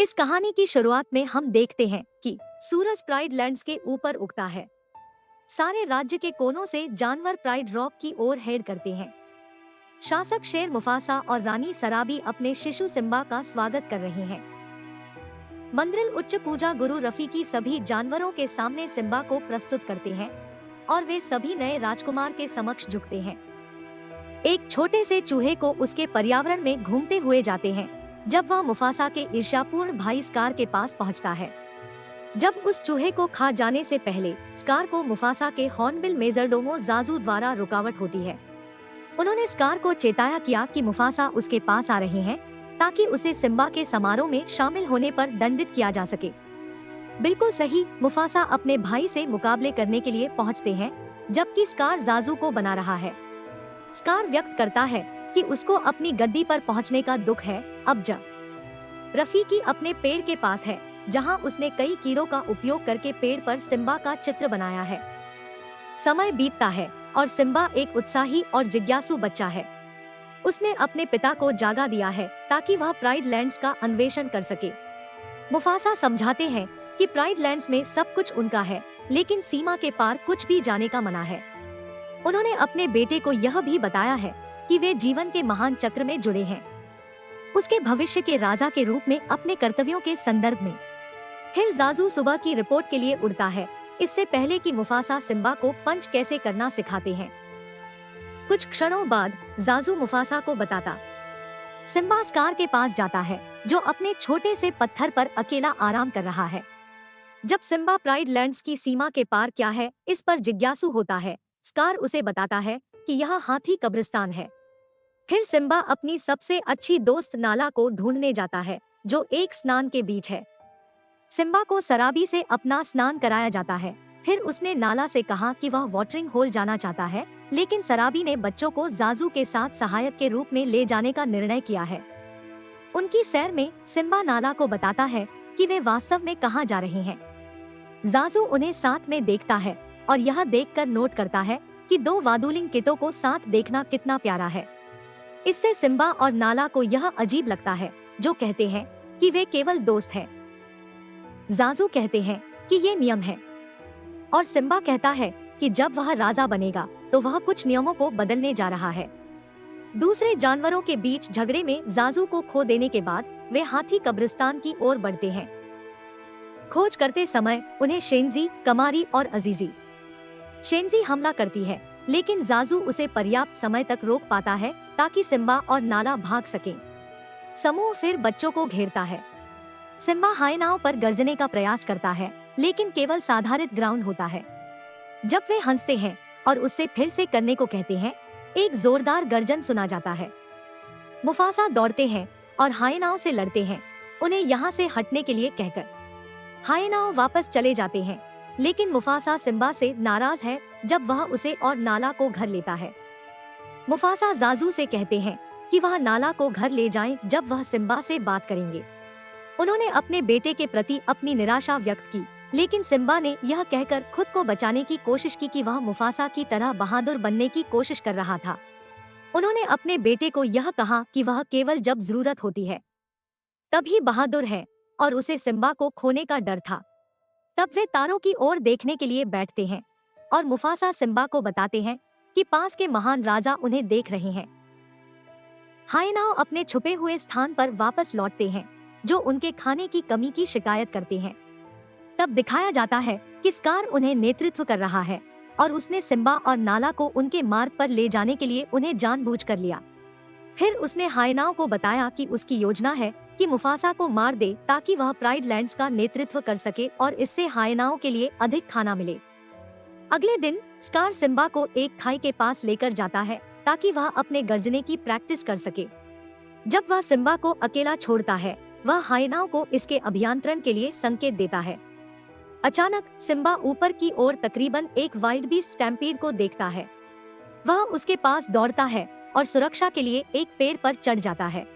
इस कहानी की शुरुआत में हम देखते हैं कि सूरज प्राइड लैंड्स के ऊपर उगता है। सारे राज्य के कोनों से जानवर प्राइड रॉक की ओर हेड करते हैं। शासक शेर मुफासा और रानी सराबी अपने शिशु सिम्बा का स्वागत कर रहे हैं। मंद्रिल उच्च पूजा गुरु रफीकी सभी जानवरों के सामने सिम्बा को प्रस्तुत करते हैं और वे सभी नए राजकुमार के समक्ष झुकते हैं। एक छोटे से चूहे को उसके पर्यावरण में घूमते हुए जाते हैं जब वह मुफासा के ईर्ष्यापूर्ण भाई स्कार के पास पहुंचता है। जब उस चूहे को खा जाने से पहले स्कार को मुफासा के हॉर्नबिल मेजरडोमो जाजू द्वारा रुकावट होती है। उन्होंने स्कार को चेताया किया कि मुफासा उसके पास आ रहे हैं ताकि उसे सिम्बा के समारोह में शामिल होने पर दंडित किया जा सके। बिल्कुल सही, मुफासा अपने भाई से मुकाबले करने के लिए पहुंचते हैं जबकि स्कार जाजू को बना रहा है। स्कार व्यक्त करता है कि उसको अपनी गद्दी पर पहुंचने का दुख है। अब जब रफीकी अपने पेड़ के पास है जहां उसने कई कीड़ों का उपयोग करके पेड़ पर सिम्बा का चित्र बनाया है। समय बीतता है और सिम्बा एक उत्साही और जिज्ञासु बच्चा है। उसने अपने पिता को जागा दिया है ताकि वह प्राइड लैंड्स का अन्वेषण कर सके। मुफासा समझाते हैं कि प्राइड लैंड्स में सब कुछ उनका है, लेकिन सीमा के पार कुछ भी जाने का मना है। उन्होंने अपने बेटे को यह भी बताया है कि वे जीवन के महान चक्र में जुड़े हैं, उसके भविष्य के राजा के रूप में अपने कर्तव्यों के संदर्भ में। फिर जाजू सुबह की रिपोर्ट के लिए उड़ता है, इससे पहले कि मुफासा सिम्बा को पंच कैसे करना सिखाते हैं। कुछ क्षणों बाद जाजू मुफासा को बताता सिम्बा स्कार के पास जाता है जो अपने छोटे से पत्थर पर अकेला आराम कर रहा है। जब सिम्बा प्राइड लैंड्स की सीमा के पार क्या है इस पर जिज्ञासु होता है, स्कार उसे बताता है कि यह हाथी कब्रिस्तान है। फिर सिम्बा अपनी सबसे अच्छी दोस्त नाला को ढूंढने जाता है जो एक स्नान के बीच है। सिम्बा को सराबी से अपना स्नान कराया जाता है। फिर उसने नाला से कहा कि वह वाटरिंग होल जाना चाहता है, लेकिन सराबी ने बच्चों को जाजू के साथ सहायक के रूप में ले जाने का निर्णय किया है। उनकी सैर में सिम्बा नाला को बताता है कि वे वास्तव में कहाँ जा रहे हैं। जाजू उन्हें साथ में देखता है और यह देखकर नोट करता है कि दो वादुलिंग किटों को साथ देखना कितना प्यारा है। इससे सिम्बा और नाला को यह अजीब लगता है, जो कहते हैं कि वे केवल दोस्त हैं। जाजू कहते हैं कि ये नियम है और सिम्बा कहता है कि जब वह राजा बनेगा तो वह कुछ नियमों को बदलने जा रहा है। दूसरे जानवरों के बीच झगड़े में जाजू को खो देने के बाद वे हाथी कब्रिस्तान की ओर बढ़ते हैं। खोज करते समय उन्हें शेंजी, कमारी और अजीजी। शेंजी हमला करती है, लेकिन जाजू उसे पर्याप्त समय तक रोक पाता है ताकि सिम्बा और नाला भाग सकें। समूह फिर बच्चों को घेरता है। सिम्बा हायनाओं पर गर्जने का प्रयास करता है, लेकिन केवल साधारण ग्राउंड होता है। जब वे हंसते हैं और उससे फिर से करने को कहते हैं, एक जोरदार गर्जन सुना जाता है। मुफासा दौड़ते हैं और हायनाओं से लड़ते हैं, उन्हें यहाँ से हटने के लिए कहकर। हायनाओं वापस चले जाते हैं, लेकिन मुफासा सिम्बा से नाराज है जब वह उसे और नाला को घर लेता है। मुफासा जाजू से कहते हैं कि वह नाला को घर ले जाएं जब वह सिम्बा से बात करेंगे। उन्होंने अपने बेटे के प्रति अपनी निराशा व्यक्त की, लेकिन सिम्बा ने यह कहकर खुद को बचाने की कोशिश की कि वह मुफासा की तरह बहादुर बनने की कोशिश कर रहा था। उन्होंने अपने बेटे को यह कहा कि वह केवल जब जरूरत होती है तभी बहादुर है और उसे सिम्बा को खोने का डर था। तब वे तारों की ओर देखने के लिए बैठते हैं और मुफासा सिम्बा को बताते हैं कि पास के महान राजा उन्हें देख रहे हैं। हायनाओं अपने छुपे हुए स्थान पर वापस लौटते हैं, जो उनके खाने की कमी की शिकायत करते हैं। तब दिखाया जाता है कि स्कार उन्हें नेतृत्व कर रहा है और उसने सिम्बा और नाला को उनके मार्ग पर ले जाने के लिए उन्हें जानबूझकर लिया। फिर उसने हायनाओं को बताया कि उसकी योजना है कि मुफासा को मार दे ताकि वह प्राइड लैंड्स का नेतृत्व कर सके और इससे हायनाओं के लिए अधिक खाना मिले। अगले दिन स्कार सिम्बा को एक खाई के पास लेकर जाता है ताकि वह अपने गर्जने की प्रैक्टिस कर सके। जब वह सिम्बा को अकेला छोड़ता है, वह हायनाओं को इसके अभियंत्रण के लिए संकेत देता है। अचानक सिम्बा ऊपर की ओर तकरीबन एक वाइल्ड बीस्ट स्टैम्पीड को देखता है। वह उसके पास दौड़ता है और सुरक्षा के लिए एक पेड़ पर चढ़ जाता है।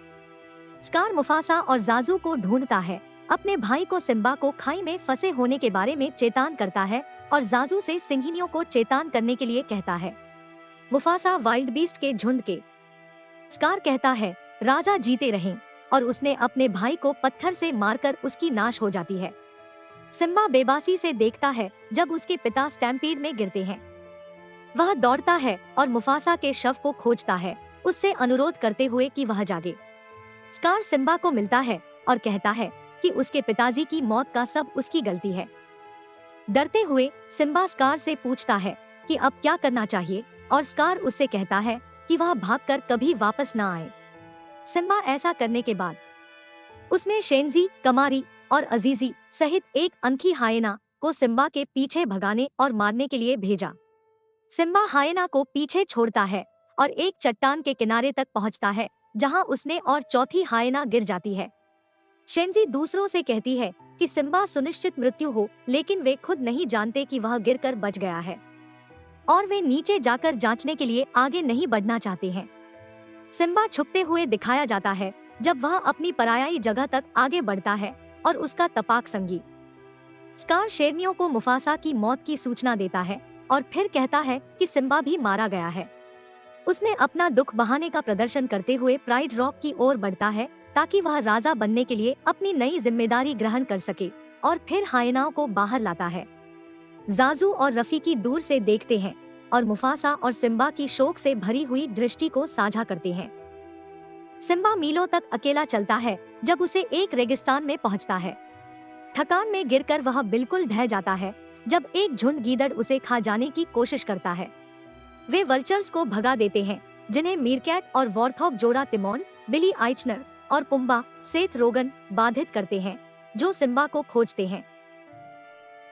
स्कार मुफासा और जाजू को ढूंढता है, अपने भाई को सिम्बा को खाई में फंसे होने के बारे में चेतान करता है और जाजू से सिंहिनियों को चेतान करने के लिए कहता है। मुफासा वाइल्ड बीस्ट के झुंड के। स्कार कहता है, राजा जीते रहें। और उसने अपने भाई को पत्थर से मारकर उसकी नाश हो जाती है। सिम्बा बेबासी से देखता है जब उसके पिता स्टैम्पीड में गिरते हैं। वह दौड़ता है और मुफासा के शव को खोजता है, उससे अनुरोध करते हुए कि वह जागे। स्कार सिम्बा को मिलता है और कहता है कि उसके पिताजी की मौत का सब उसकी गलती है। डरते हुए सिम्बा स्कार से पूछता है कि अब क्या करना चाहिए, और स्कार उससे कहता है कि वह भागकर कभी वापस न आए। सिम्बा ऐसा करने के बाद उसने शेंजी, कमारी और अजीजी सहित एक अनखी हायना को सिम्बा के पीछे भगाने और मारने के लिए भेजा। सिम्बा हायना को पीछे छोड़ता है और एक चट्टान के किनारे तक पहुंचता है, जहां उसने और चौथी हायना गिर जाती है। शेंजी दूसरों से कहती है कि सिम्बा सुनिश्चित मृत्यु हो, लेकिन वे खुद नहीं जानते कि वह गिरकर बच गया है और वे नीचे जाकर जांचने के लिए आगे नहीं बढ़ना चाहते हैं। सिम्बा छुपते हुए दिखाया जाता है जब वह अपनी परायाई जगह तक आगे बढ़ता है और उसका तपाक संगीत। स्कार शेरनियों को मुफासा की मौत की सूचना देता है और फिर कहता है कि सिम्बा भी मारा गया है। उसने अपना दुख बहाने का प्रदर्शन करते हुए प्राइड रॉक की ओर बढ़ता है ताकि वह राजा बनने के लिए अपनी नई जिम्मेदारी ग्रहण कर सके, और फिर हायनाओं को बाहर लाता है। जाजू और रफीकी दूर से देखते हैं और मुफासा और सिम्बा की शोक से भरी हुई दृष्टि को साझा करते हैं। सिम्बा मीलों तक अकेला चलता है जब उसे एक रेगिस्तान में पहुंचता है। थकान में गिरकर वह बिल्कुल ढह जाता है जब एक झुंड गीदड़ उसे खा जाने की कोशिश करता है। वे वल्चर्स को भगा देते हैं, जिन्हें मीरकैट और वॉर्थॉग जोड़ा तिमोन, बिली आइचनर और पुम्बा सेथ रोगन बाधित करते हैं, जो सिम्बा को खोजते हैं।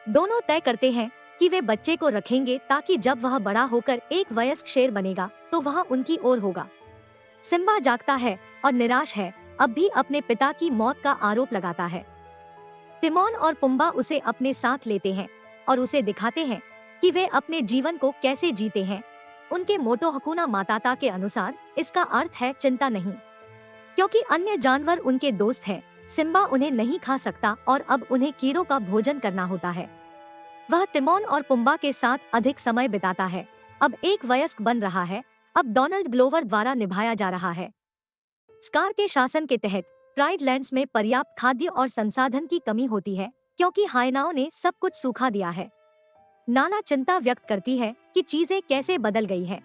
दोनों तय करते हैं कि वे बच्चे को रखेंगे ताकि जब वह बड़ा होकर एक वयस्क शेर बनेगा तो वह उनकी ओर होगा। सिम्बा जागता है और निराश है, अब भी अपने पिता की मौत का आरोप लगाता है। तिमोन और पुम्बा उसे अपने साथ लेते हैं और उसे दिखाते हैं कि वे अपने जीवन को कैसे जीते हैं। उनके मोटो हकुना माताता के अनुसार इसका अर्थ है चिंता नहीं, क्योंकि अन्य जानवर उनके दोस्त हैं। सिम्बा उन्हें नहीं खा सकता और अब उन्हें कीड़ों का भोजन करना होता है। वह तिमोन और पुम्बा के साथ अधिक समय बिताता है, अब एक वयस्क बन रहा है, अब डोनाल्ड ग्लोवर द्वारा निभाया जा रहा है। स्कार के शासन के तहत प्राइड लैंड्स में पर्याप्त खाद्य और संसाधन की कमी होती है, क्योंकि हायनाओं ने सब कुछ सूखा दिया है। नाला चिंता व्यक्त करती है कि चीजें कैसे बदल गई है।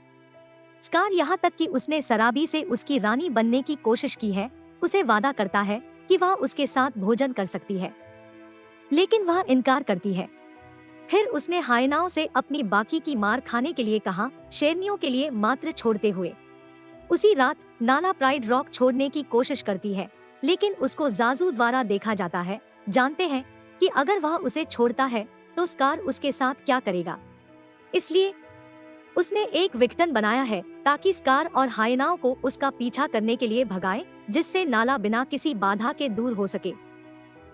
स्कार यहाँ तक कि उसने सराबी से उसकी रानी बनने की कोशिश की है, उसे वादा करता है कि वह उसके साथ भोजन कर सकती है, लेकिन वह इनकार करती है। फिर उसने हायनाओं से अपनी बाकी की मार खाने के लिए कहा, शेरनियों के लिए मात्र छोड़ते हुए। उसी रात नाला प्राइड रॉक छोड़ने की कोशिश करती है, लेकिन उसको जाजू द्वारा देखा जाता है। जानते हैं कि अगर वह उसे छोड़ता है तो स्कार उसके साथ क्या करेगा, इसलिए उसने एक विक्टन बनाया है ताकि स्कार और हायनाओं को उसका पीछा करने के लिए भगाए, जिससे नाला बिना किसी बाधा के दूर हो सके।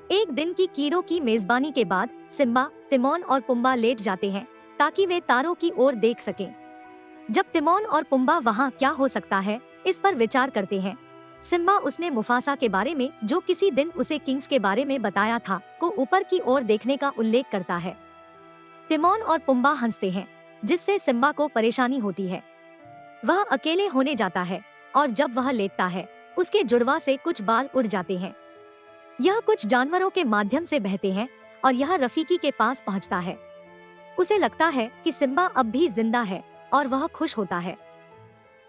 एक दिन की कीड़ों की मेजबानी के बाद सिम्बा, तिमोन और पुम्बा लेट जाते हैं ताकि वे तारों की ओर देख सकें। जब तिमोन और पुम्बा वहां क्या हो सकता है इस पर विचार करते हैं, सिम्बा उसने मुफासा के बारे में जो किसी दिन उसे किंग्स के बारे में बताया था को ऊपर की ओर देखने का उल्लेख करता है। तिमोन और पुम्बा हंसते हैं, जिससे सिम्बा को परेशानी होती है। वह अकेले होने जाता है और जब वह लेटता है उसके जुड़वा से कुछ बाल उड़ जाते हैं। यह कुछ जानवरों के माध्यम से बहते हैं और यह रफीकी के पास पहुंचता है। उसे लगता है कि सिम्बा अब भी जिंदा है और वह खुश होता है।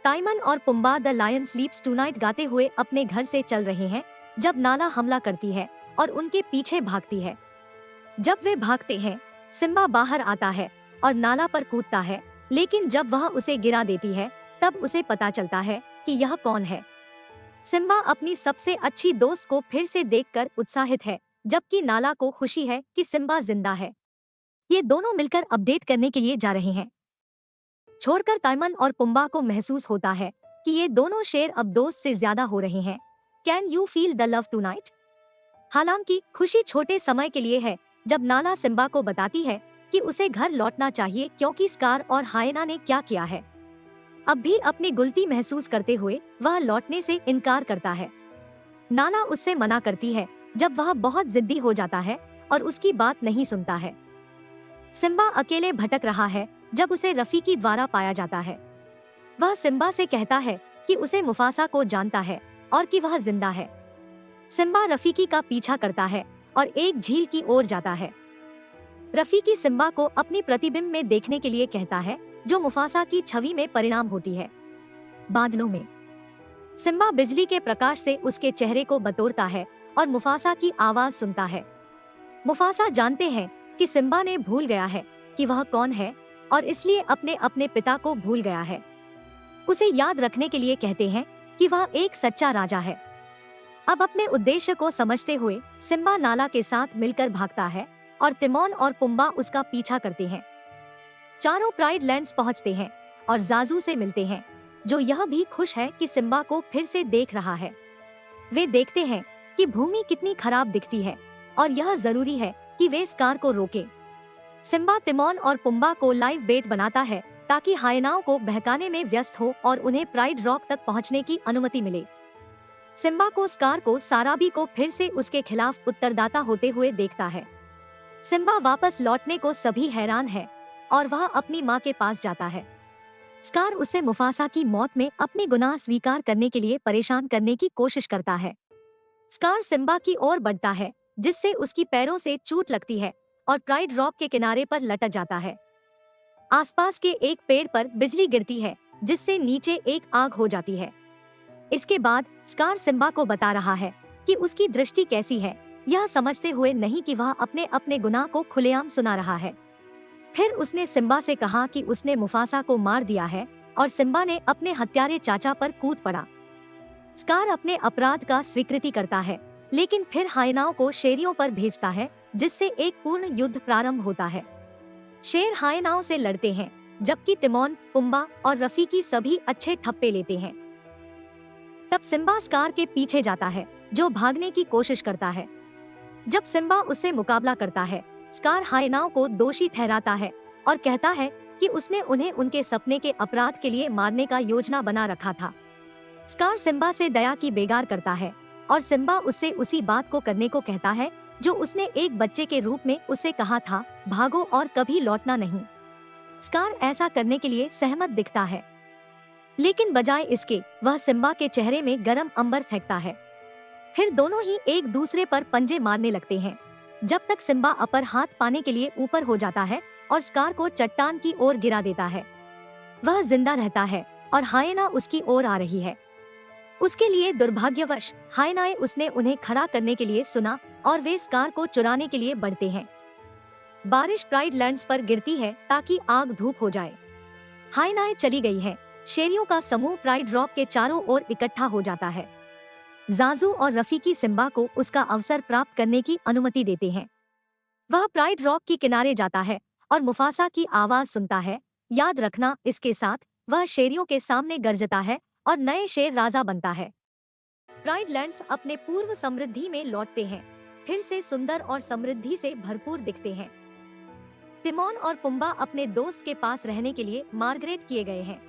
टाइमन और Pumbaa the lion sleeps tonight गाते हुए अपने घर से चल रहे हैं जब नाला हमला करती है और उनके पीछे भागती है। जब वे भागते हैं सिम्बा बाहर आता है और नाला पर कूदता है, लेकिन जब वह उसे गिरा देती है तब उसे पता चलता है कि यह कौन है। सिम्बा अपनी सबसे अच्छी दोस्त को फिर से देखकर उत्साहित है, जबकि नाला को खुशी है कि सिम्बा जिंदा है। ये दोनों मिलकर अपडेट करने के लिए जा रहे हैं। छोड़कर टाइमन और पुम्बा को महसूस होता है कि ये दोनों शेर अब दोस्त से ज्यादा हो रहे हैं। Can you feel the love tonight? हालांकि खुशी छोटे समय के लिए है जब नाला सिम्बा को बताती है कि उसे घर लौटना चाहिए, क्योंकि स्कार और हायना ने क्या किया है। अब भी अपनी गलती महसूस करते हुए वह लौटने से इनकार करता है। नाला उससे मना करती है जब वह बहुत जिद्दी हो जाता है और उसकी बात नहीं सुनता है। सिम्बा अकेले भटक रहा है जब उसे रफीकी द्वारा पाया जाता है। वह सिम्बा से कहता है कि उसे मुफासा को जानता है और कि वह जिंदा है। सिम्बा रफीकी का पीछा करता है और एक झील की ओर जाता है। रफीकी सिम्बा को अपनी प्रतिबिंब में देखने के लिए कहता है, जो मुफासा की छवि में परिणाम होती है। बादलों में सिम्बा बिजली के प्रकाश से उसके चेहरे को बटोरता है और मुफासा की आवाज सुनता है। मुफासा जानते हैं कि सिम्बा ने भूल गया है कि वह कौन है और इसलिए अपने अपने पिता को भूल गया है। उसे याद रखने के लिए कहते हैं कि वह एक सच्चा राजा है। अब अपने उद्देश्य को समझते हुए सिम्बा नाला के साथ मिलकर भागता है और तिमोन और पुम्बा उसका पीछा करते हैं। चारों प्राइड लैंड्स पहुंचते हैं और जाजू से मिलते हैं, जो यह भी खुश है कि सिम्बा को फिर से देख रहा है। वे देखते हैं कि भूमि कितनी खराब दिखती है और यह जरूरी है कि वे स्कार को रोकें। सिम्बा तिमोन और पुम्बा को लाइव बेट बनाता है ताकि हायनाओं को बहकाने में व्यस्त हो और उन्हें प्राइड रॉक तक पहुंचने की अनुमति मिले। सिम्बा को स्कार को साराबी को फिर से उसके खिलाफ उत्तरदाता होते हुए देखता है। सिम्बा वापस लौटने को सभी हैरान है और वह अपनी माँ के पास जाता है। स्कार उसे मुफासा की मौत में अपने गुनाह स्वीकार करने के लिए परेशान करने की कोशिश करता है। स्कार सिम्बा की ओर बढ़ता है, जिससे उसकी पैरों से चोट लगती है और प्राइड रॉक के किनारे पर लटक जाता है। आसपास के एक पेड़ पर बिजली गिरती है, जिससे नीचे एक आग हो जाती है। इसके बाद स्कार सिम्बा को बता रहा है कि उसकी दृष्टि कैसी है, यह समझते हुए नहीं कि वह अपने अपने गुनाह को खुलेआम सुना रहा है। फिर उसने सिम्बा से कहा कि उसने मुफासा को मार दिया है और सिम्बा ने अपने हत्यारे चाचा पर कूद पड़ा। स्कार अपने अपराध का स्वीकृति करता है, लेकिन फिर हायनाओं को शेरियों पर भेजता है, जिससे एक पूर्ण युद्ध प्रारंभ होता है। शेर हायनाओं से लड़ते हैं, जबकि तिमोन, पुम्बा और रफीकी सभी अच्छे ठप्पे लेते हैं। तब सिम्बा स्कार के पीछे जाता है, जो भागने की कोशिश करता है। जब सिम्बा उससे मुकाबला करता है, स्कार हायनाओं को दोषी ठहराता है और कहता है कि उसने उन्हें उनके सपने के अपराध के लिए मारने का योजना बना रखा था। स्कार सिम्बा से दया की बेगार करता है और सिम्बा उससे उसी बात को करने को कहता है जो उसने एक बच्चे के रूप में उससे कहा था, भागो और कभी लौटना नहीं। स्कार ऐसा करने के लिए सहमत दिखता है, लेकिन बजाय इसके वह सिम्बा के चेहरे में गरम अंबर फेंकता है। फिर दोनों ही एक दूसरे पर पंजे मारने लगते हैं, जब तक सिम्बा अपर हाथ पाने के लिए ऊपर हो जाता है और स्कार को चट्टान की ओर गिरा देता है। वह जिंदा रहता है और हायना उसकी ओर आ रही है। उसके लिए दुर्भाग्यवश हायनाएं उसने उन्हें खड़ा करने के लिए सुना और वे स्कार को चुराने के लिए बढ़ते हैं। बारिश प्राइड लैंड्स पर गिरती है ताकि आग धूप हो जाए। हायनाएं चली गई हैं। शेरियों का समूह प्राइड रॉक के चारों ओर इकट्ठा हो जाता है। जाजू और रफीकी सिम्बा को उसका अवसर प्राप्त करने की अनुमति देते हैं। वह प्राइड रॉक के किनारे जाता है और मुफासा की आवाज सुनता है। याद रखना, इसके साथ वह शेरियों के सामने गरजता है और नए शेर राजा बनता है। प्राइड लैंड्स अपने पूर्व समृद्धि में लौटते हैं, फिर से सुंदर और समृद्धि से भरपूर दिखते हैं। तिमोन और पुम्बा अपने दोस्त के पास रहने के लिए मार्गरेट किए गए हैं।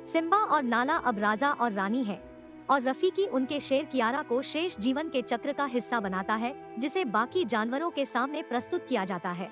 सिम्बा और नाला अब राजा और रानी है और रफीकी उनके शेर कियारा को शेष जीवन के चक्र का हिस्सा बनाता है, जिसे बाकी जानवरों के सामने प्रस्तुत किया जाता है।